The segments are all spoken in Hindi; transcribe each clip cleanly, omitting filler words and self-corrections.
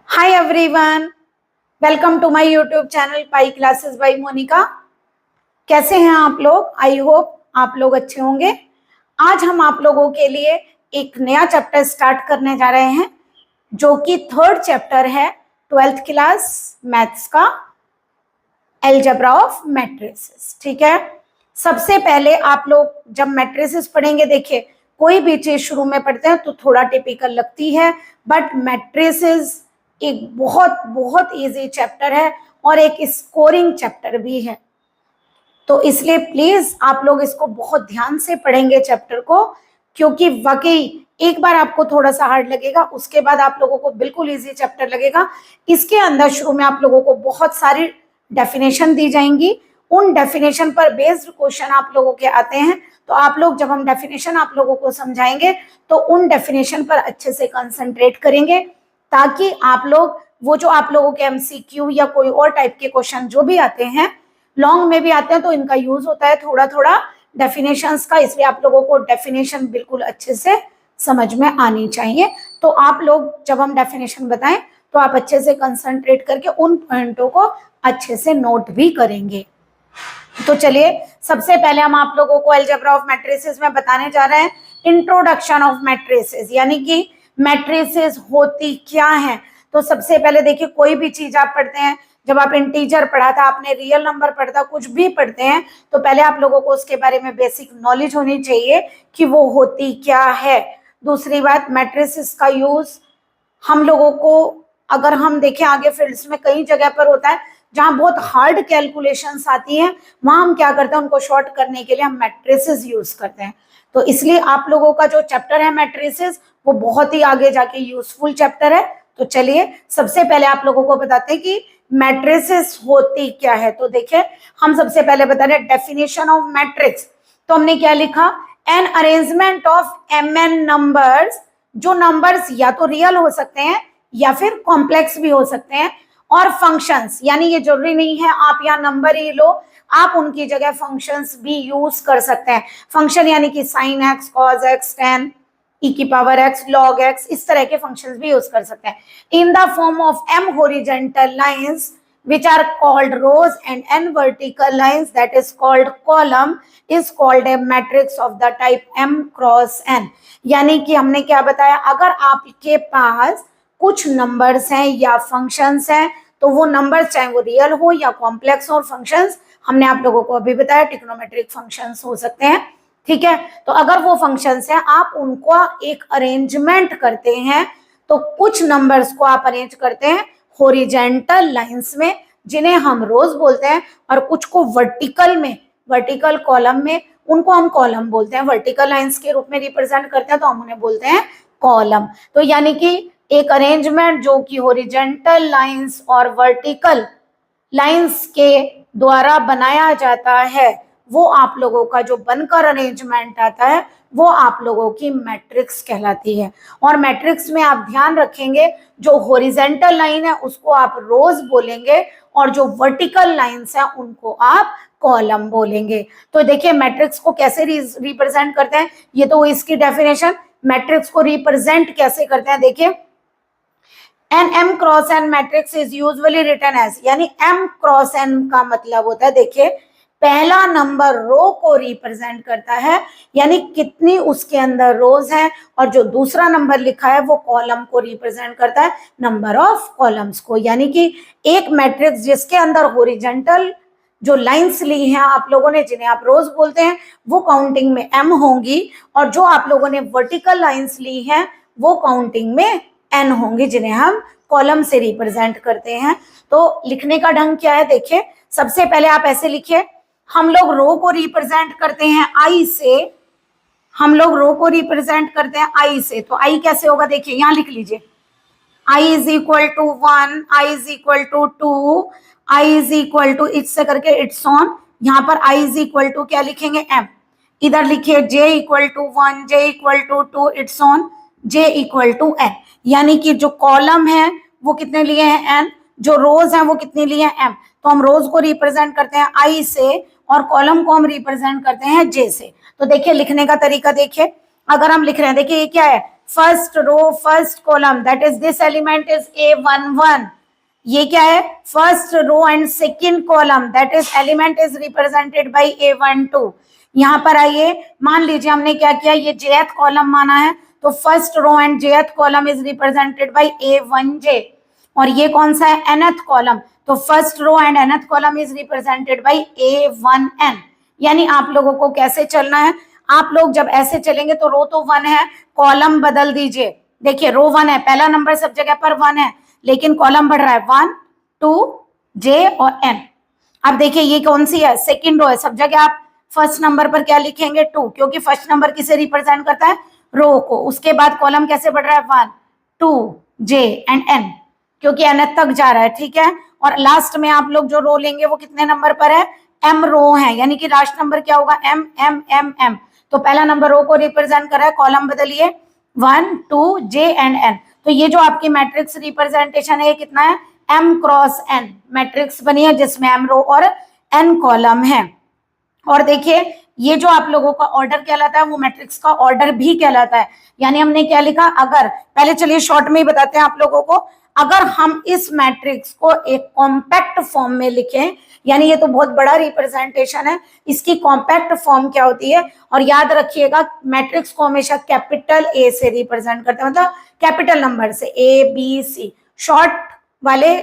Hi everyone, welcome to my YouTube channel pi classes by Monika. कैसे हैं आप लोग? आई होप आप लोग अच्छे होंगे। आज हम आप लोगों के लिए एक नया चैप्टर स्टार्ट करने जा रहे हैं जो कि थर्ड चैप्टर है 12th क्लास मैथ्स का, अलजेब्रा ऑफ मैट्रिसेस। ठीक है, सबसे पहले आप लोग जब मैट्रिसेस पढ़ेंगे, देखिए कोई भी चीज शुरू में पढ़ते हैं तो थोड़ा टिपिकल लगती है, बट मैट्रिसेस एक बहुत बहुत इजी चैप्टर है और एक स्कोरिंग चैप्टर भी है। तो इसलिए प्लीज आप लोग इसको बहुत ध्यान से पढ़ेंगे चैप्टर को, क्योंकि वाकई एक बार आपको थोड़ा सा हार्ड लगेगा, उसके बाद आप लोगों को बिल्कुल इजी चैप्टर लगेगा। इसके अंदर शुरू में आप लोगों को बहुत सारी डेफिनेशन दी जाएंगी, उन डेफिनेशन पर बेस्ड क्वेश्चन आप लोगों के आते हैं। तो आप लोग जब हम डेफिनेशन आप लोगों को समझाएंगे तो उन डेफिनेशन पर अच्छे से कंसंट्रेट करेंगे, ताकि आप लोग वो जो आप लोगों के एमसीक्यू या कोई और टाइप के क्वेश्चन जो भी आते हैं, लॉन्ग में भी आते हैं, तो इनका यूज होता है थोड़ा थोड़ा डेफिनेशंस का, इसलिए आप लोगों को डेफिनेशन बिल्कुल अच्छे से समझ में आनी चाहिए। तो आप लोग जब हम डेफिनेशन बताएं तो आप अच्छे से कंसंट्रेट करके उन पॉइंटों को अच्छे से नोट भी करेंगे। तो चलिए सबसे पहले हम आप लोगों को अलजेब्रा ऑफ मैट्रिसेस में बताने जा रहे हैं इंट्रोडक्शन ऑफ मैट्रिसेस, यानी कि मैट्रिसेस होती क्या है। तो सबसे पहले देखिए, कोई भी चीज आप पढ़ते हैं, जब आप इंटीजर पढ़ा था, आपने रियल नंबर पढ़ा था, कुछ भी पढ़ते हैं तो पहले आप लोगों को उसके बारे में बेसिक नॉलेज होनी चाहिए कि वो होती क्या है। दूसरी बात, मैट्रिसेस का यूज हम लोगों को, अगर हम देखें आगे फील्ड्स में कई जगह पर होता है जहां बहुत हार्ड कैलकुलेशंस आती हैं, वहां हम क्या करते हैं, उनको शॉर्ट करने के लिए हम मैट्रिसेस यूज करते हैं। तो इसलिए आप लोगों का जो चैप्टर है मैट्रिसेस, वो बहुत ही आगे जाके यूजफुल चैप्टर है। तो चलिए सबसे पहले आप लोगों को बताते हैं कि मैट्रिसेस होती क्या है। तो देखिए, हम सबसे पहले बता रहे हैं डेफिनेशन ऑफ मैट्रिक्स। तो हमने क्या लिखा, an arrangement of M N numbers, जो नंबर्स या तो रियल हो सकते हैं या फिर कॉम्प्लेक्स भी हो सकते हैं, और फंक्शंस, यानी ये जरूरी नहीं है आप यहाँ नंबर ही लो, आप उनकी जगह फंक्शंस भी यूज कर सकते हैं। फंक्शन यानी कि sine x, cos x, then e की पावर एक्स, लॉग एक्स, इस तरह के फंक्शंस भी यूज कर सकते हैं। In the form of M horizontal lines which are called rows and n vertical lines that is called column is called a matrix of the type m cross n। यानी कि हमने क्या बताया, अगर आपके पास कुछ नंबर्स हैं या फंक्शंस हैं, तो वो नंबर्स चाहे वो रियल हो या कॉम्प्लेक्स हो, फंक्शंस हमने आप लोगों को अभी बताया ट्रिग्नोमेट्रिक फंक्शंस हो सकते हैं। ठीक है, तो अगर वो फंक्शंस हैं, आप उनको एक अरेंजमेंट करते हैं, तो कुछ नंबर्स को आप अरेंज करते हैं हॉरिजॉन्टल लाइंस में, जिन्हें हम रोज बोलते हैं, और कुछ को वर्टिकल में, वर्टिकल कॉलम में, उनको हम कॉलम बोलते हैं। वर्टिकल लाइंस के रूप में रिप्रेजेंट करते हैं तो हम उन्हें बोलते हैं कॉलम। तो यानी कि एक अरेंजमेंट जो कि हॉरिजॉन्टल लाइंस और वर्टिकल लाइंस के द्वारा बनाया जाता है, वो आप लोगों का जो बनकर अरेंजमेंट आता है, वो आप लोगों की मैट्रिक्स कहलाती है। और मैट्रिक्स में आप ध्यान रखेंगे, जो हॉरिजॉन्टल लाइन है उसको आप रोज बोलेंगे, और जो वर्टिकल लाइंस है उनको आप कॉलम बोलेंगे। तो देखिए मैट्रिक्स को कैसे रिप्रेजेंट करते हैं, ये तो इसकी डेफिनेशन। मैट्रिक्स को रिप्रेजेंट कैसे करते हैं, देखिए, an M cross N matrix is usually written as, यानी एम क्रॉस एन का मतलब होता है, देखिए पहला नंबर रो को रिप्रेजेंट करता है, यानी कितनी उसके अंदर रोज हैं, और जो दूसरा नंबर लिखा है वो कॉलम को रिप्रेजेंट करता है, नंबर ऑफ कॉलम्स को। यानी कि एक मैट्रिक्स जिसके अंदर हॉरिजॉन्टल जो लाइंस ली हैं आप लोगों ने, जिन्हें आप रोज बोलते हैं, वो काउंटिंग में एम होंगी, और जो आप लोगों ने वर्टिकल लाइंस ली हैं वो काउंटिंग में एन होंगी, जिन्हें हम कॉलम से रिप्रेजेंट करते हैं। तो लिखने का ढंग क्या है, देखिए सबसे पहले आप ऐसे लिखिए, हम लोग रो को रिप्रेजेंट करते हैं आई से, हम लोग रो को रिप्रेजेंट करते हैं आई से। तो आई कैसे होगा, देखिए यहां लिख लीजिए, i is equal to 1, i is equal to 2, i is equal to, इससे करके इट्स ऑन। यहाँ पर आई इज इक्वल टू क्या लिखेंगे, एम। इधर लिखिए j equal to 1, j equal to 2, it's on, j equal to n. यानी कि जो कॉलम है वो कितने लिए हैं, एन, जो रोज हैं वो कितने लिए हैं, एम। तो हम रोज को रिप्रेजेंट करते हैं आई से, और कॉलम को हम रिप्रेजेंट करते हैं जे से। तो देखिए लिखने का तरीका देखिए, अगर हम लिख रहे हैं, देखिए ये क्या है, first row first column, that is this element is A11। ये क्या है, first row and second column, that is element is represented by A12। यहाँ पर आइए, मान लीजिए हमने क्या किया, ये jth कॉलम माना है, तो first row and jth column is represented by A1j। और ये कौन सा है, nth कॉलम, तो first row and nth column is represented by A1n। यानी आप लोगों को कैसे चलना है, आप लोग जब ऐसे चलेंगे तो रो तो 1 है, कॉलम बदल दीजिए। देखिए रो 1 है, पहला नंबर सब जगह पर 1 है, लेकिन कॉलम बढ़ रहा है 1 2 j और n। अब देखिए ये कौन सी है, सेकंड रो है, सब जगह आप फर्स्ट नंबर पर क्या लिखेंगे 2, क्योंकि फर्स्ट नंबर किसे रिप्रेजेंट करता है, रो को। उसके बाद कॉलम कैसे बढ़ रहा है 1 2 j एंड n, क्योंकि n तक जा रहा है, ठीक है। और लास्ट में आप लोग जो रो लेंगे वो कितने नंबर पर है, m रो है, यानी कि लास्ट नंबर क्या होगा, m m m m। तो पहला नंबर रो को रिप्रेजेंट कर रहा है, कॉलम बदलिए 1 2 j एंड n। तो ये जो आपकी मैट्रिक्स रिप्रेजेंटेशन है ये कितना है, m क्रॉस n मैट्रिक्स बनी है, जिसमें m रो और n कॉलम है। और देखिए ये जो आप लोगों का ऑर्डर कहलाता है वो मैट्रिक्स का ऑर्डर भी कहलाता है। यानी हमने क्या लिखा, अगर, पहले चलिए शॉर्ट में ही बताते हैं आप लोगों को, अगर हम इस मैट्रिक्स को एक कॉम्पैक्ट फॉर्म में लिखें, यानी ये तो बहुत बड़ा रिप्रेजेंटेशन है, इसकी कॉम्पैक्ट फॉर्म क्या होती है, और याद रखिएगा मैट्रिक्स को हमेशा कैपिटल ए से रिप्रेजेंट करते हैं, मतलब कैपिटल नंबर से, ABC, शॉर्ट वाले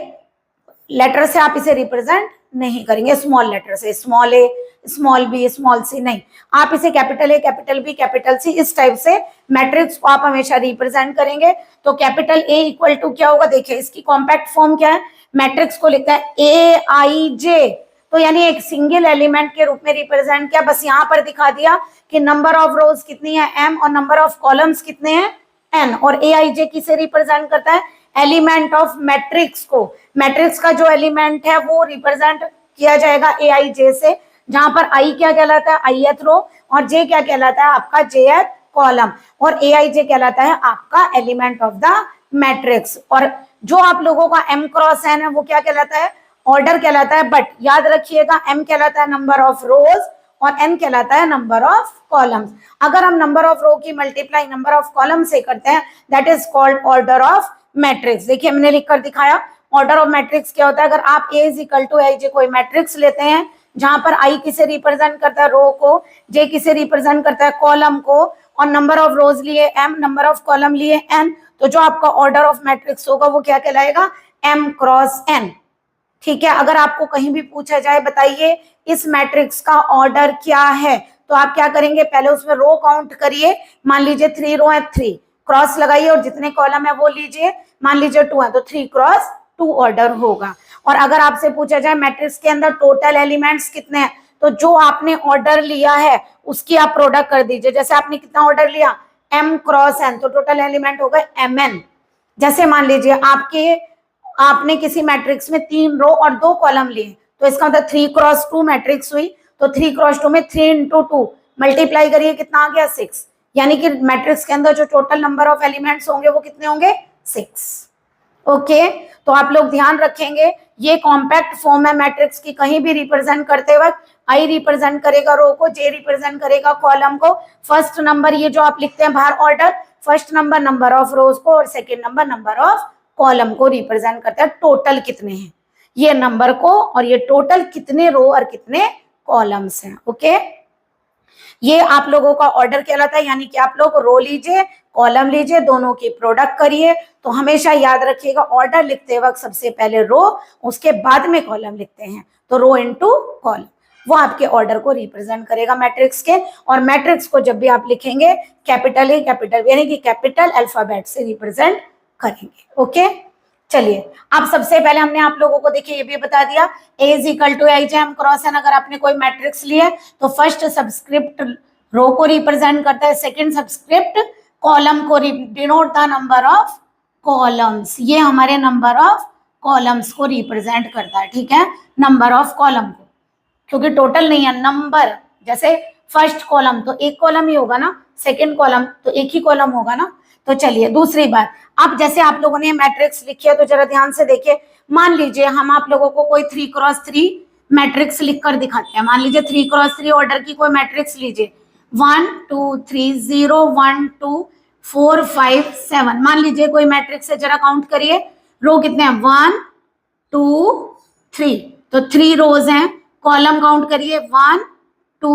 लेटर से आप इसे रिप्रेजेंट नहीं करेंगे, स्मॉल लेटर से, small A small B small C नहीं, आप इसे capital A capital B capital C इस टाइप से मैट्रिक्स को आप हमेशा रिप्रेजेंट करेंगे। तो कैपिटल ए इक्वल टू क्या होगा, देखिए इसकी कॉम्पैक्ट फॉर्म क्या है, मैट्रिक्स को लिखता है AIJ, तो यानी एक सिंगल एलिमेंट के रूप में रिप्रेजेंट किया, बस यहाँ पर दिखा दिया कि नंबर ऑफ रोज कितनी है m और नंबर ऑफ कॉलम्स कितने हैं n। और AIJ किसे रिप्रेजेंट करता है, एलिमेंट ऑफ मैट्रिक्स को, मैट्रिक्स का जो एलिमेंट है वो रिप्रेजेंट किया जाएगा AIJ से, जहां पर I क्या कहलाता है, ith रो, और J क्या कहलाता है आपका jth कॉलम, और AIJ कहलाता है आपका एलिमेंट ऑफ द मैट्रिक्स। और जो आप लोगों का m क्रॉस n है वो क्या कहलाता है, ऑर्डर कहलाता है, बट याद रखिएगा m कहलाता है नंबर ऑफ रोज और n कहलाता है नंबर ऑफ कॉलम्स। अगर हम नंबर ऑफ रो की मल्टीप्लाई नंबर ऑफ कॉलम से करते हैं, that is called order of matrix. देखिए मैंने लिखकर दिखाया, ऑर्डर ऑफ मैट्रिक्स क्या होता है, अगर आप A is equal to AIJ कोई मैट्रिक्स लेते हैं, जहां पर I किसे रिप्रेजेंट करता है, रो को, J किसे रिप्रेजेंट करता है, कॉलम को, और नंबर ऑफ रोज लिए m, नंबर ऑफ कॉलम लिए n, तो जो आपका ऑर्डर ऑफ मैट्रिक्स होगा वो क्या कहलाएगा, m क्रॉस n। ठीक है, अगर आपको कहीं भी पूछा जाए बताइए इस मैट्रिक्स का ऑर्डर क्या है, तो आप क्या करेंगे, पहले उसमें रो काउंट करिए, मान लीजिए 3 रो है 3, क्रॉस लगाइए और जितने कॉलम है वो लीजिए, मान लीजिए 2 है तो 3 क्रॉस 2 ऑर्डर होगा। और अगर आपसे पूछा जाए मैट्रिक्स के अंदर टोटल एलिमेंट्स कितने हैं, तो जो आपने ऑर्डर लिया है उसकी आप प्रोडक्ट कर दीजिए। जैसे आपने कितना ऑर्डर लिया, m क्रॉस n, तो टोटल एलिमेंट होगा mn। जैसे मान लीजिए आपने किसी मैट्रिक्स में 3 रो और 2 कॉलम लिए, तो इसका मतलब 3 क्रॉस 2 मैट्रिक्स हुई, तो 3 क्रॉस 2 में 3 इंटू 2 मल्टीप्लाई करिए, कितना आ गया 6, यानी कि मैट्रिक्स के अंदर जो टोटल नंबर ऑफ एलिमेंट्स होंगे वो कितने होंगे 6। ओके, तो आप लोग ध्यान रखेंगे ये कॉम्पैक्ट फॉर्म है मैट्रिक्स की, कहीं भी रिप्रेजेंट करते वक्त I रिप्रेजेंट करेगा रो को, J रिप्रेजेंट करेगा कॉलम को, फर्स्ट नंबर ये जो आप लिखते हैं बाहर order, first number number of रोज को, और second number number of column को रिप्रेजेंट करता है, टोटल कितने हैं ये नंबर को, और ये टोटल कितने रो और कितने कॉलम्स हैं। ओके, ये आप लोगों का ऑर्डर कहलाता है, यानी कि आप लोग रो लीजिए कॉलम लीजिए, दोनों की प्रोडक्ट करिए। तो हमेशा याद रखिएगा ऑर्डर लिखते वक्त सबसे पहले रो, उसके बाद में कॉलम लिखते हैं, तो रो इनटू कॉलम वो आपके ऑर्डर को रिप्रेजेंट करेगा मैट्रिक्स के। और मैट्रिक्स को जब भी आप लिखेंगे कैपिटल ए कैपिटल बी यानी कि कैपिटल अल्फाबेट से रिप्रेजेंट करेंगे। ओके, चलिए अब सबसे पहले हमने आप लोगों को देखिए ये भी बता दिया A is equal to AIJ m cross n। अगर आपने कोई मैट्रिक्स लिया तो फर्स्ट सबस्क्रिप्ट रो को रिप्रेजेंट करता है, सेकंड सबस्क्रिप्ट कॉलम को denote the number of columns, ये हमारे नंबर ऑफ कॉलम्स को रिप्रेजेंट करता है। ठीक है, नंबर ऑफ कॉलम को, क्योंकि टोटल नहीं है नंबर, जैसे फर्स्ट कॉलम तो एक कॉलम ही होगा ना, सेकंड कॉलम तो एक ही कॉलम होगा ना। तो चलिए दूसरी बात, अब जैसे आप लोगों ने मैट्रिक्स लिखी है तो जरा ध्यान से देखिए, मान लीजिए हम आप लोगों को कोई 3 क्रॉस 3 मैट्रिक्स लिखकर दिखाते हैं। मान लीजिए 3 क्रॉस 3 ऑर्डर की कोई मैट्रिक्स लीजिए, 1 2 3 0 1 2 4 5 7। मान लीजिए कोई मैट्रिक्स है, जरा काउंट करिए रो कितने हैं, 1 2 3, तो 3 रोज हैं। कॉलम काउंट करिए 1 2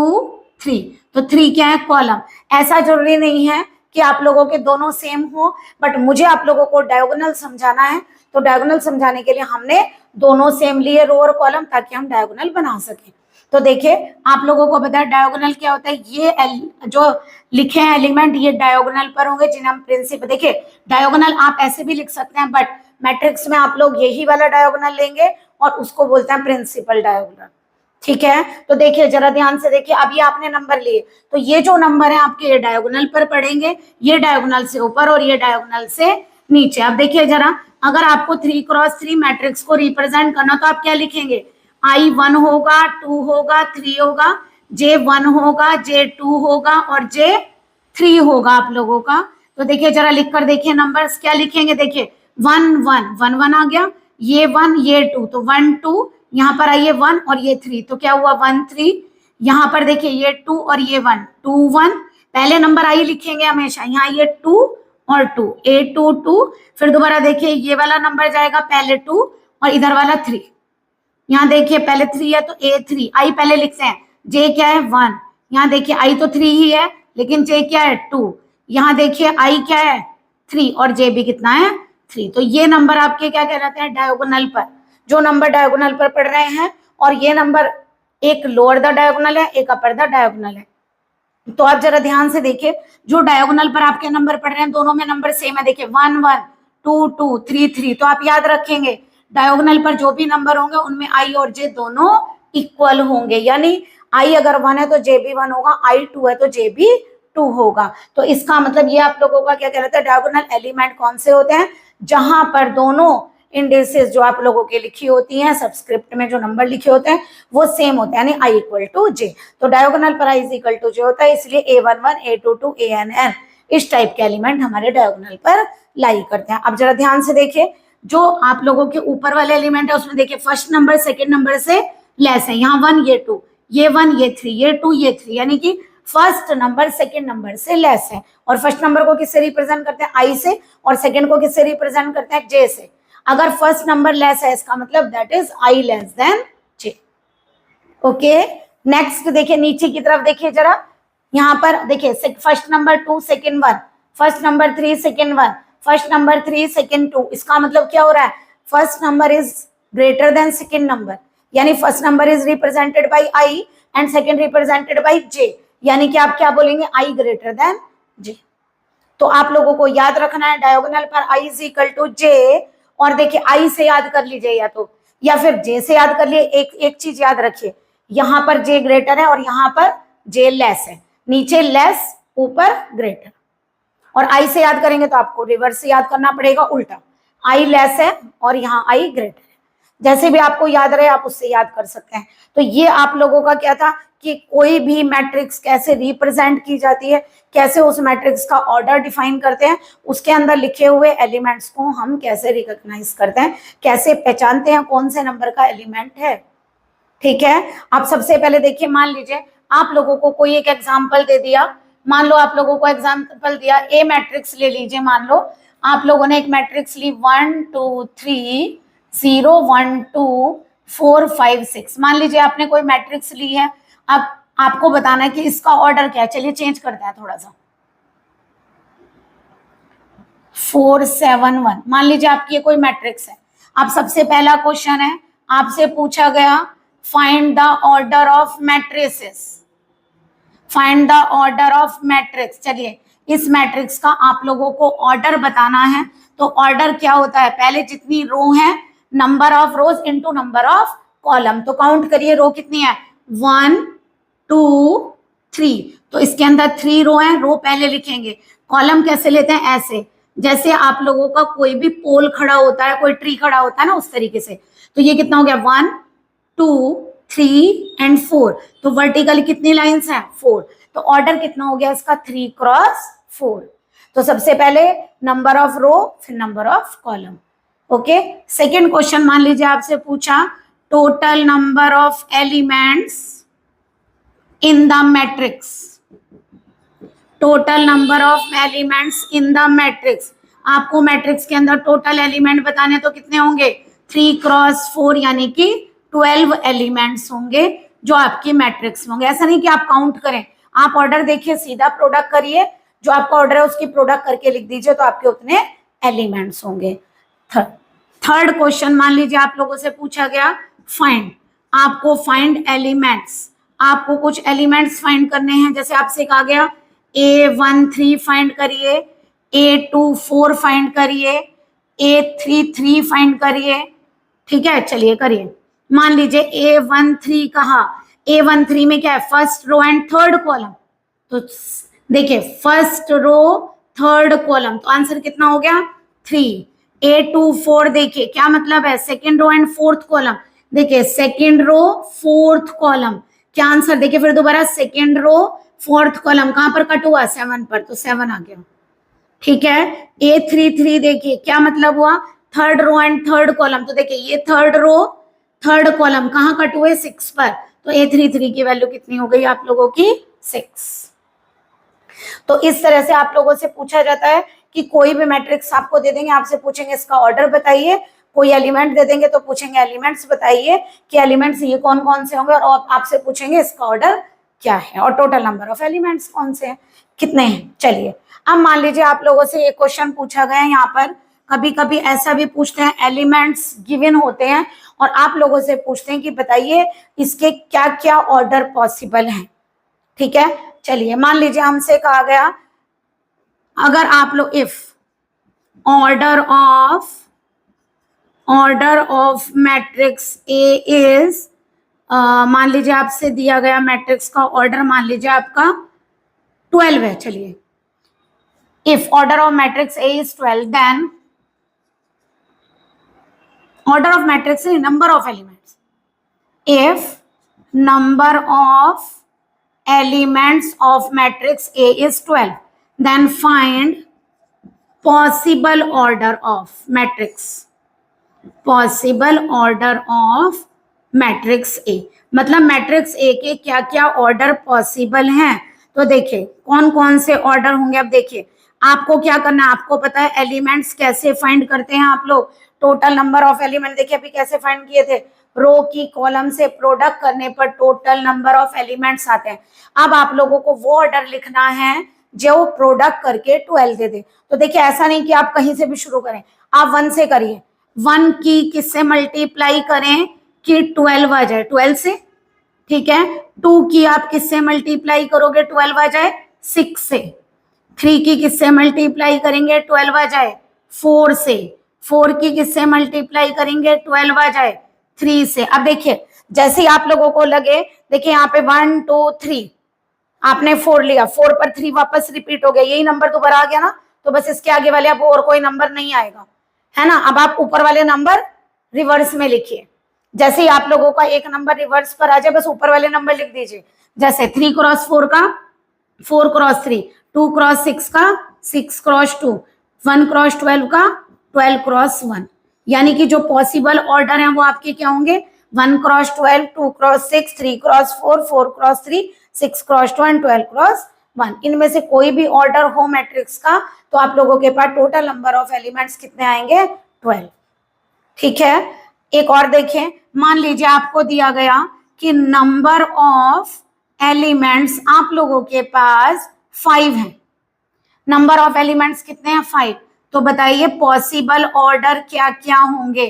3, तो 3 क्या है, कॉलम। ऐसा जरूरी नहीं है कि आप लोगों के दोनों सेम हो, बट मुझे आप लोगों को डायगोनल समझाना है, तो डायगोनल समझाने के लिए हमने दोनों सेम लिए रो और कॉलम, ताकि हम डायगोनल बना सके। तो देखिए आप लोगों को पता है डायगोनल क्या होता है, ये जो लिखे हैं एलिमेंट ये डायगोनल पर होंगे, जिन्हें हम प्रिंसिपल, देखिए डायगोनल आप ऐसे भी लिख सकते हैं, बट मैट्रिक्स में आप लोग यही वाला डायगोनल लेंगे और उसको बोलते हैं प्रिंसिपल डायगोनल। ठीक है, तो देखिए जरा ध्यान से देखिए, अभी आपने नंबर लिए, तो ये जो नंबर है आपके ये डायगोनल पर पड़ेंगे, ये डायगोनल से ऊपर और ये डायगोनल से नीचे। अब देखिए जरा, अगर आपको 3x3 मैट्रिक्स को रिप्रेजेंट करना तो आप क्या लिखेंगे, I1 होगा, 2 होगा, 3 होगा, J1 होगा, J2 होगा और J3 होगा आप लोगों का। तो देखिए जरा लिख कर देखिए नंबर्स क्या लिखेंगे, देखिए 1 1 1 1 आ गया, ये 1 ये 2, तो 1 2, यहाँ पर आइए 1 और ये 3, तो क्या हुआ 1 3। यहाँ पर देखिए ये 2 और ये 1 2 1, पहले नंबर आई लिखेंगे हमेशा, यहाँ ये 2 और 2 8 2 2, फिर दोबारा देखिए ये वाला नंबर जाएगा पहले 2 और इधर वाला 3। यहाँ देखिए पहले 3 है तो A3, आई पहले लिखते हैं, J क्या है 1, यहाँ देखिए आई तो 3 ही है लेकिन J क्या है 2, यहाँ देखिए आई क्या है 3 और J भी कितना है 3। तो ये नंबर आपके क्या कहलाते हैं, डायगोनल पर, जो नंबर डायगोनल पर पढ़ रहे हैं, और ये नंबर एक लोअर द डायगोनल है, एक अपर द डायगोनल है। तो आप जरा ध्यान से देखिए, जो डायगोनल पर आपके नंबर पढ़ रहे हैं दोनों में नंबर सेम है, देखिए 1 1 2 2 3 3, तो आप याद रखेंगे डायगोनल पर जो भी नंबर होंगे उनमें आई और जे दोनों इक्वल होंगे, यानी आई अगर 1 है तो जे भी 1 होगा, आई 2 है तो जे भी 2 होगा। तो इसका मतलब ये आप लोगों का क्या कहलाता है, डायगोनल एलिमेंट कौन से होते हैं, जहां पर दोनों इंडेसेस जो आप लोगों की लिखी होती हैं सबस्क्रिप्ट में, जो नंबर लिखे होते हैं वो सेम होते हैं, यानी आई इक्वल टू जे। तो डायगोनल पर आई इज इक्वल टू जे होता है, इसलिए A11 A22 ANN इस टाइप के एलिमेंट हमारे डायगोनल पर लाई करते हैं। अब जरा ध्यान से देखिए, जो आप लोगों के ऊपर वाले एलिमेंट है उसमें देखिए फर्स्ट नंबर सेकंड नंबर से लेस है, यहाँ 1 ये 2, ये 1 ये 3, ये 2 ये 3, यानी कि फर्स्ट नंबर सेकंड नंबर से लेस है। और फर्स्ट नंबर को किससे रिप्रेजेंट करते हैं, आई से, और सेकंड को किससे रिप्रेजेंट करते हैं, जे से। अगर फर्स्ट नंबर लेस है इसका मतलब that is i less than j. Okay, next देखिए नीचे की तरफ देखिए जरा, यहाँ पर देखिए first number 2 second 1, first number 3 second 1, first number 3 second 2, इसका मतलब क्या हो रहा है, first number is greater than second number, यानी first number is represented by i and second represented by j, यानी कि आप क्या बोलेंगे, आई ग्रेटर देन जे। तो आप लोगों को याद रखना है डायगोनल पर आई इज इक्वल टू जे, और देखिए आई से याद कर लीजिए या फिर जे से याद कर लिए। एक चीज याद रखिए, यहाँ पर जे ग्रेटर है और यहाँ पर जे लेस है, नीचे लेस ऊपर ग्रेटर। और आई से याद करेंगे तो आपको रिवर्स से याद करना पड़ेगा, उल्टा, आई लेस है और यहाँ आई ग्रेटर है। जैसे भी आपको याद रहे आप उससे याद कर सकते हैं। तो ये आप लोगों का क्या था कि कोई भी मैट्रिक्स कैसे रिप्रेजेंट की जाती है, कैसे उस मैट्रिक्स का ऑर्डर डिफाइन करते हैं, उसके अंदर लिखे हुए एलिमेंट्स को हम कैसे रिकॉग्नाइज करते हैं, कैसे पहचानते हैं कौन से नंबर का एलिमेंट है। ठीक है, आप सबसे पहले देखिए, मान लीजिए आप लोगों को कोई एक एग्जाम्पल दे दिया, मान लो आप लोगों को एग्जाम्पल दिया ए मैट्रिक्स ले लीजिए, मान लो आप लोगों ने एक मैट्रिक्स ली 1 2 3 0 1 2 4 5 6, मान लीजिए आपने कोई मैट्रिक्स ली है। अब आपको बताना है कि इसका ऑर्डर क्या है, चलिए चेंज करते हैं थोड़ा सा, 4 7 1, मान लीजिए आपकी ये कोई मैट्रिक्स है। अब सबसे पहला क्वेश्चन है, आपसे पूछा गया find the order of matrices, find the order of matrix. चलिए इस मैट्रिक्स का आप लोगों को ऑर्डर बताना है। तो ऑर्डर क्या होता है, पहले जितनी रो है number of rose into number of column, तो काउंट करिए रो कितनी है 1 2 3, तो इसके अंदर 3 रो है, रो पहले लिखेंगे। कॉलम कैसे लेते हैं, ऐसे जैसे आप लोगों का कोई भी पोल खड़ा होता है, कोई ट्री खड़ा होता है ना, उस तरीके से। तो ये कितना हो गया 1 2 3 एंड 4, तो वर्टिकल कितनी लाइंस हैं 4, तो ऑर्डर कितना हो गया इसका 3 क्रॉस 4। तो सबसे पहले नंबर ऑफ रो फिर number of column. Okay, second question मान लीजिए आपसे पूछा total number of elements in the matrix, total number of elements in the matrix. आपको मैट्रिक्स के अंदर टोटल एलिमेंट बताने तो कितने होंगे, 3x4 यानी कि 12 एलिमेंट्स होंगे जो आपकी मैट्रिक्स में होंगे। ऐसा नहीं कि आप काउंट करें, आप ऑर्डर देखिए, सीधा प्रोडक्ट करिए, जो आपका ऑर्डर है उसकी प्रोडक्ट करके लिख दीजिए, तो आपके उतने एलिमेंट्स होंगे। थर्ड क्वेश्चन मान लीजिए आप लोगों से पूछा गया फाइंड, आपको फाइंड एलिमेंट्स, आपको कुछ एलिमेंट्स फाइंड करने हैं। जैसे आपसे कहा गया A13 फाइंड करिए, A24 फाइंड करिए, A33 फाइंड करिए, ठीक है, चलिए करिए। मान लीजिए A13 कहा, A13 में क्या है, first row and third column, तो देखिए फर्स्ट रो थर्ड कॉलम, तो आंसर कितना हो गया 3। A24 देखिए क्या मतलब है, second row and fourth column, देखिए सेकेंड रो फोर्थ कॉलम, क्या आंसर देखिए फिर दोबारा, सेकेंड रो फोर्थ कॉलम कहां पर कट हुआ, 7 पर, तो 7 आ गया, ठीक है। A33 देखिए क्या मतलब हुआ, third row and third column, तो देखिए ये थर्ड रो थर्ड कॉलम कहां कट हुए, 6 पर, तो A33 की वैल्यू कितनी हो गई आप लोगों की, 6। तो इस तरह से आप लोगों से पूछा जाता है कि कोई भी मैट्रिक्स आपको दे देंगे, आपसे पूछेंगे इसका ऑर्डर बताइए, कोई एलिमेंट दे देंगे तो पूछेंगे एलिमेंट्स बताइए कि एलिमेंट्स ये कौन कौन से होंगे, और आपसे पूछेंगे इसका ऑर्डर क्या है और टोटल नंबर ऑफ एलिमेंट्स कौन से हैं, कितने हैं। चलिए अब मान लीजिए आप लोगों से एक क्वेश्चन पूछा गया है, यहाँ पर कभी कभी ऐसा भी पूछते हैं, एलिमेंट्स गिवन होते हैं और आप लोगों से पूछते हैं कि बताइए इसके क्या क्या ऑर्डर पॉसिबल हैं, ठीक है। चलिए मान लीजिए हमसे कहा गया, अगर आप लोग if order of matrix A is, मान लीजिए आपसे दिया गया मैट्रिक्स का ऑर्डर मान लीजिए आपका 12 है। चलिए if order of matrix A is 12, then order of matrix है number of elements, if number of elements of matrix A is 12, then find possible order of matrix, possible order of matrix A, मतलब मैट्रिक्स A के क्या क्या ऑर्डर पॉसिबल हैं। तो देखिए कौन कौन से ऑर्डर होंगे, अब देखिए आपको क्या करना है, आपको पता है एलिमेंट्स कैसे फाइंड करते हैं आप लोग, टोटल नंबर ऑफ एलिमेंट, देखिए अभी कैसे फाइंड किए थे, रो की कॉलम से प्रोडक्ट करने पर टोटल नंबर ऑफ एलिमेंट्स आते हैं। अब आप लोगों को वो ऑर्डर लिखना है जो प्रोडक्ट करके 12 दे दे। तो देखिए ऐसा नहीं कि आप कहीं से भी शुरू करें, आप 1 से करिए, 1 की किससे मल्टीप्लाई करें कि 12 आ जाए 12 से, ठीक है। 2 की आप किससे मल्टीप्लाई करोगे 12 आ जाए 6 से, 3 की किससे मल्टीप्लाई करेंगे 12 आ जाए 4 से, 4 की किससे मल्टीप्लाई करेंगे 12 आ जाए 3 से। अब देखिए जैसे ही आप लोगों को लगे, देखिए यहाँ पे 1 2 3 आपने 4 लिया, 4 पर 3 वापस रिपीट हो गया, यही नंबर दोबारा आ गया ना, तो बस इसके आगे वाले अब और कोई नंबर नहीं आएगा, है ना। अब आप ऊपर वाले नंबर रिवर्स में लिखिए, जैसे ही आप लोगों का एक नंबर रिवर्स पर आ जाए बस ऊपर वाले नंबर लिख दीजिए, जैसे 3 क्रॉस 4 का 4 क्रॉस 3, 2 क्रॉस 6 का 6 क्रॉस 2, 1 क्रॉस 12 का 12 क्रॉस 1, यानी कि जो पॉसिबल ऑर्डर है वो आपके क्या होंगे, 1 cross 12, 2 cross 6, 3 cross 4, 4 cross 3, 6 cross 2 and 12 cross 1। इनमें से कोई भी ऑर्डर हो मैट्रिक्स का तो आप लोगों के पास टोटल नंबर ऑफ एलिमेंट्स कितने आएंगे 12, ठीक है। एक और देखें, मान लीजिए आपको दिया गया कि नंबर ऑफ एलिमेंट्स आप लोगों के पास 5 है, नंबर ऑफ एलिमेंट्स कितने हैं 5, तो बताइए पॉसिबल ऑर्डर क्या क्या होंगे।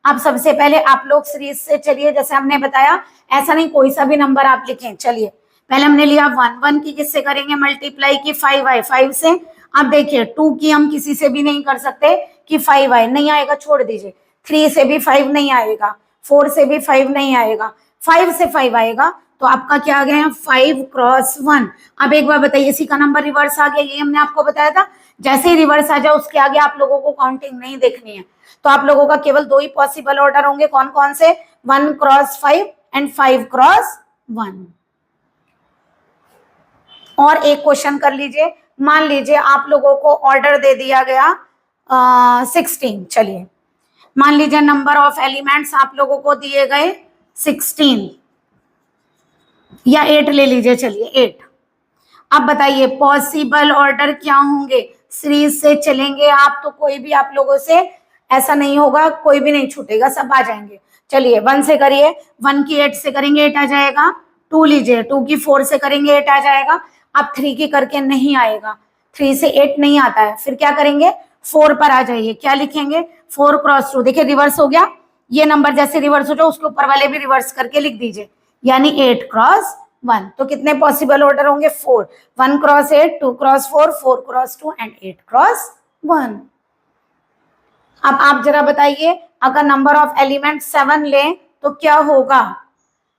अब सबसे पहले आप लोग सीरीज से चलिए, जैसे हमने बताया ऐसा नहीं कोई सा भी नंबर आप लिखें। चलिए पहले हमने लिया 1, 1 की किससे करेंगे मल्टीप्लाई की 5 आए 5 से। अब देखिए 2 की हम किसी से भी नहीं कर सकते कि 5 आए, नहीं आएगा छोड़ दीजिए, 3 से भी 5 नहीं आएगा, 4 से भी 5 नहीं आएगा, 5 से 5 आएगा, तो आपका क्या आ गया 5 क्रॉस 1। अब एक बार बताइए इसी का नंबर रिवर्स आ गया, ये हमने आपको बताया था, जैसे ही रिवर्स आ जाए उसके आगे आप लोगों को काउंटिंग नहीं देखनी है, तो आप लोगों का केवल 2 ही पॉसिबल ऑर्डर होंगे, कौन कौन से, 1 क्रॉस 5 एंड 5 क्रॉस 1। और एक क्वेश्चन कर लीजिए, मान लीजिए आप लोगों को ऑर्डर दे दिया गया 16, चलिए मान लीजिए नंबर ऑफ एलिमेंट्स आप लोगों को दिए गए 16 या 8 ले लीजिए, चलिए 8। अब बताइए पॉसिबल ऑर्डर क्या होंगे, सीरीज से चलेंगे आप तो कोई भी आप लोगों से ऐसा नहीं होगा, कोई भी नहीं छूटेगा, सब आ जाएंगे। चलिए 1 से करिए, 1 की 8 से करेंगे 8 आ जाएगा। 2 लीजिए, 2 की 4 से करेंगे 8 आ जाएगा। अब 3 की करके नहीं आएगा, 3 से 8 नहीं आता है, फिर क्या करेंगे 4 पर आ जाइए, क्या लिखेंगे 4 क्रॉस 2, देखिए रिवर्स हो गया, ये नंबर जैसे रिवर्स हो जाए उसके ऊपर वाले भी रिवर्स करके लिख दीजिए, यानी 8 क्रॉस 1। तो कितने पॉसिबल ऑर्डर होंगे 4, 1 cross 8, 2 cross 4, 4 cross 2 and 8 cross 1। अब आप जरा बताइए अगर नंबर ऑफ एलिमेंट 7 लें तो क्या होगा।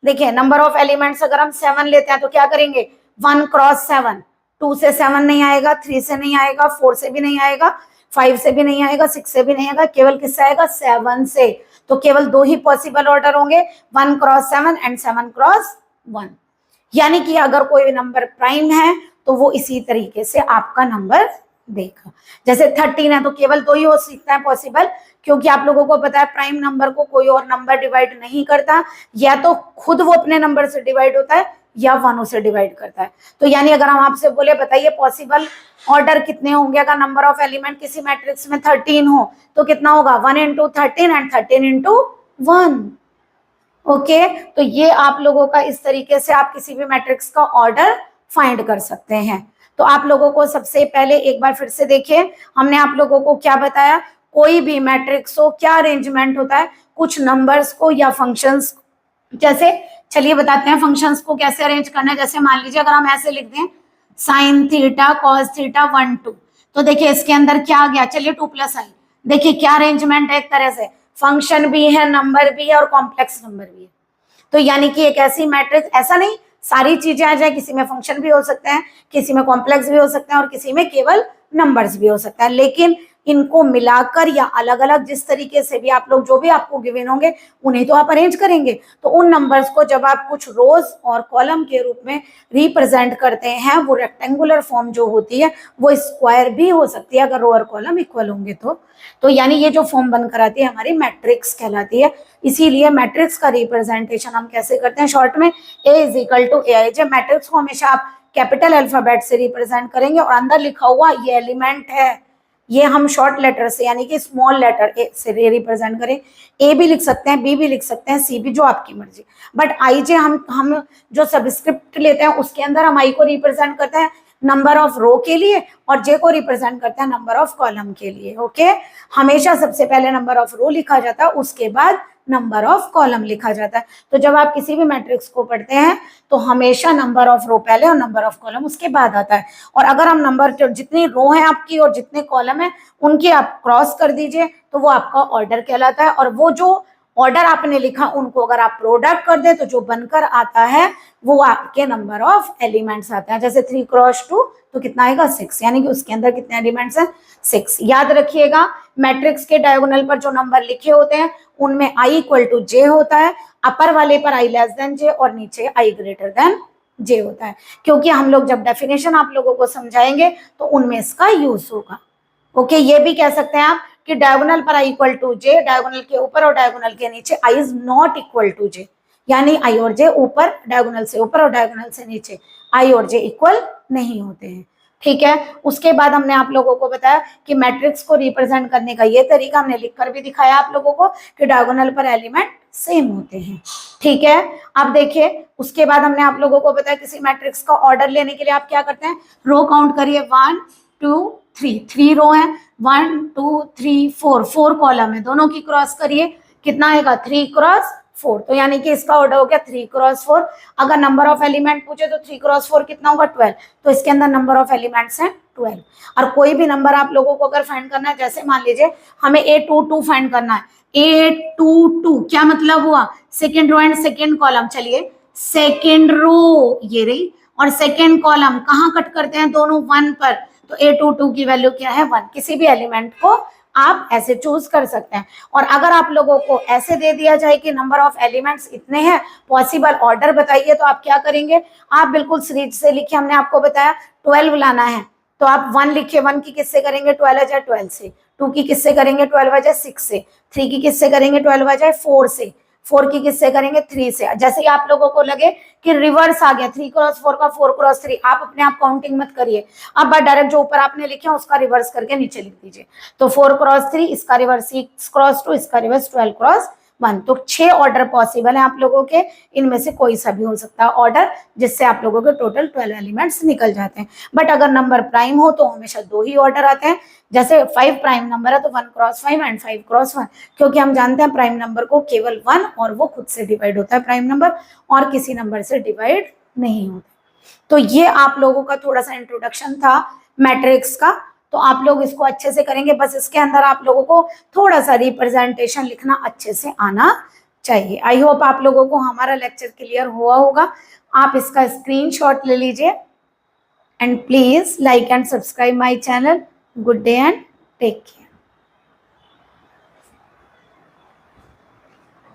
देखिए नंबर ऑफ एलिमेंट्स अगर हम 7 लेते हैं तो क्या करेंगे 1 क्रॉस 7, 2 से 7 नहीं आएगा, 3 से नहीं आएगा, 4 से भी नहीं आएगा, 5 से भी नहीं आएगा, 6 से भी नहीं आएगा, केवल किससे आएगा 7 से। तो केवल 2 ही पॉसिबल ऑर्डर होंगे, 1 क्रॉस 7 एंड 7 क्रॉस 1। यानी कि अगर कोई नंबर प्राइम है तो वो इसी तरीके से आपका नंबर देगा। जैसे 13 है तो केवल 2 ही हो सकता है पॉसिबल, क्योंकि आप लोगों को पता है प्राइम नंबर को कोई और नंबर डिवाइड नहीं करता, या तो खुद वो अपने नंबर से डिवाइड होता है या 1 से डिवाइड करता है। तो यानी अगर हम आपसे बोले बताइए पॉसिबल ऑर्डर कितने होंगे, अगर नंबर ऑफ एलिमेंट किसी मैट्रिक्स में 13 हो तो कितना होगा 1 into 13 एंड 13 into 1। ओके तो ये आप लोगों का इस तरीके से आप किसी भी मैट्रिक्स का ऑर्डर फाइंड कर सकते हैं। तो आप लोगों को सबसे पहले एक बार फिर से देखिए, हमने आप लोगों को क्या बताया, कोई भी मैट्रिक्स हो क्या अरेंजमेंट होता है, कुछ नंबर्स को या फंक्शंस, जैसे चलिए बताते हैं फंक्शंस को कैसे अरेंज करना है। जैसे मान लीजिए अगर हम ऐसे लिख दें साइन थीटा कॉस थीटा 1 2, तो देखिए इसके अंदर क्या आ गया, चलिए 2 + i, देखिए क्या अरेंजमेंट है, एक तरह से फंक्शन भी है, नंबर भी है और कॉम्प्लेक्स नंबर भी है। तो यानी कि एक ऐसी मैट्रिक्स, ऐसा नहीं सारी चीजें आ जाए, किसी में फंक्शन भी हो सकते हैं, किसी में कॉम्प्लेक्स भी हो सकते हैं और किसी में केवल नंबर्स भी हो सकता है, लेकिन इनको मिलाकर या अलग अलग जिस तरीके से भी आप लोग जो भी आपको गिवन होंगे उन्हें तो आप अरेंज करेंगे। तो उन नंबर्स को जब आप कुछ रोज और कॉलम के रूप में रिप्रेजेंट करते हैं, वो रेक्टेंगुलर फॉर्म जो होती है वो स्क्वायर भी हो सकती है अगर रो और कॉलम इक्वल होंगे तो यानी ये जो फॉर्म बनकर आती है हमारी मैट्रिक्स कहलाती है। इसीलिए मैट्रिक्स का रिप्रेजेंटेशन हम कैसे करते हैं, शॉर्ट में A = Aij। मैट्रिक्स को हमेशा आप कैपिटल अल्फाबेट से रिप्रेजेंट करेंगे और अंदर लिखा हुआ ये एलिमेंट है, ये हम शॉर्ट लेटर से यानी कि स्मॉल लेटर ए से रिप्रेजेंट करें। ए भी लिख सकते हैं, बी भी लिख सकते हैं, सी भी, जो आपकी मर्जी। बट आई जे हम जो सबस्क्रिप्ट लेते हैं उसके अंदर हम आई को रिप्रेजेंट करते हैं नंबर ऑफ रो के लिए और जे को रिप्रेजेंट करते हैं नंबर ऑफ कॉलम के लिए। ओके हमेशा सबसे पहले नंबर ऑफ रो लिखा जाता है, उसके बाद नंबर ऑफ कॉलम लिखा जाता है। तो जब आप किसी भी मैट्रिक्स को पढ़ते हैं तो हमेशा नंबर ऑफ रो पहले और नंबर ऑफ कॉलम उसके बाद आता है। और अगर हम नंबर जितनी रो है आपकी और जितने कॉलम है उनकी आप क्रॉस कर दीजिए तो वो आपका ऑर्डर कहलाता है। और वो जो ऑर्डर आपने लिखा उनको अगर आप प्रोडक्ट कर दे तो जो बनकर आता है वो आपके नंबर ऑफ एलिमेंट्स आते हैं। जैसे 3 क्रॉस 2 तो कितना आएगा 6, यानी कि उसके अंदर कितने एलिमेंट्स हैं 6। याद रखिएगा मैट्रिक्स के डायगोनल पर जो नंबर लिखे होते हैं उनमें i = j होता है, अपर वाले पर i < j और नीचे i > j होता है, क्योंकि हम लोग जब डेफिनेशन आप लोगों को समझाएंगे तो उनमें इसका यूज होगा। ओके ये भी कह सकते हैं आप कि डायगोनल पर i = j, डायगोनल के ऊपर और डायगोनल के नीचे i is not equal to j, यानी i और j ऊपर, डायगोनल से ऊपर और डायगोनल से नीचे i और j इक्वल नहीं होते हैं। ठीक है, उसके बाद हमने आप लोगों को बताया कि मैट्रिक्स को रिप्रेजेंट करने का ये तरीका हमने लिखकर भी दिखाया आप लोगों को कि डायगोनल पर एलिमेंट सेम होते हैं। ठीक है, अब देखिए उसके बाद हमने आप लोगों को बताया किसी मैट्रिक्स का ऑर्डर लेने के लिए आप क्या करते हैं, रो काउंट करिए 1 2 3, 3 रो है, 1 2 3 4 कॉलम है, दोनों की क्रॉस करिए कितना आएगा 3 क्रॉस 4। तो यानी कि इसका ऑर्डर हो गया 3 क्रॉस 4। अगर नंबर ऑफ एलिमेंट पूछे तो 3 क्रॉस 4 कितना होगा 12, तो इसके अंदर नंबर ऑफ एलिमेंट्स हैं 12। और कोई भी नंबर आप लोगों को अगर फाइंड करना है, जैसे मान लीजिए हमें 822 फाइंड करना है, 822 क्या मतलब हुआ, second row and second column. चलिए सेकेंड रो ये रही और सेकेंड कॉलम कहाँ कट करते हैं, दोनों 1 पर, तो 822 की वैल्यू क्या है 1। किसी भी एलिमेंट को आप ऐसे चूज कर सकते हैं। और अगर आप लोगों को ऐसे दे दिया जाए कि नंबर ऑफ एलिमेंट्स इतने हैं, पॉसिबल ऑर्डर बताइए, तो आप क्या करेंगे, आप बिल्कुल सीरीज से लिखिए। हमने आपको बताया 12 लाना है तो आप 1 लिखिए, 1 की किससे करेंगे 12 आ जाए 12 से, 2 की किससे करेंगे 12 आ जाए 6 से, 3 की किससे करेंगे 12 आ जाए 4 से, 4 की किससे करेंगे, 3 से। जैसे ही आप लोगों को लगे कि रिवर्स आ गया 3 क्रॉस 4 का 4 क्रॉस 3, आप अपने आप काउंटिंग मत करिए, अब डायरेक्ट जो ऊपर आपने लिखे उसका रिवर्स करके नीचे लिख दीजिए। तो 4 क्रॉस 3, इसका रिवर्स 6 क्रॉस 2, इसका रिवर्स 12 क्रॉस 1। तो 6 ऑर्डर पॉसिबल है आप लोगों के, इनमें से कोई सा भी हो सकता है ऑर्डर, जिससे आप लोगों के टोटल 12 एलिमेंट्स निकल जाते हैं। बट अगर नंबर प्राइम हो तो हमेशा 2 ही ऑर्डर आते हैं। जैसे 5 प्राइम नंबर है तो 1 क्रॉस 5 एंड 5 क्रॉस 1, क्योंकि हम जानते हैं प्राइम नंबर को केवल 1 और वो खुद से डिवाइड होता है प्राइम नंबर, और किसी नंबर से डिवाइड नहीं होता। तो ये आप लोगों का थोड़ा सा इंट्रोडक्शन था मैट्रिक्स का, तो आप लोग इसको अच्छे से करेंगे। बस इसके अंदर आप लोगों को थोड़ा सा रिप्रेजेंटेशन लिखना अच्छे से आना चाहिए। आई होप आप लोगों को हमारा लेक्चर क्लियर हुआ होगा। आप इसका स्क्रीनशॉट ले लीजिए and please like and subscribe my channel. Good day and take care.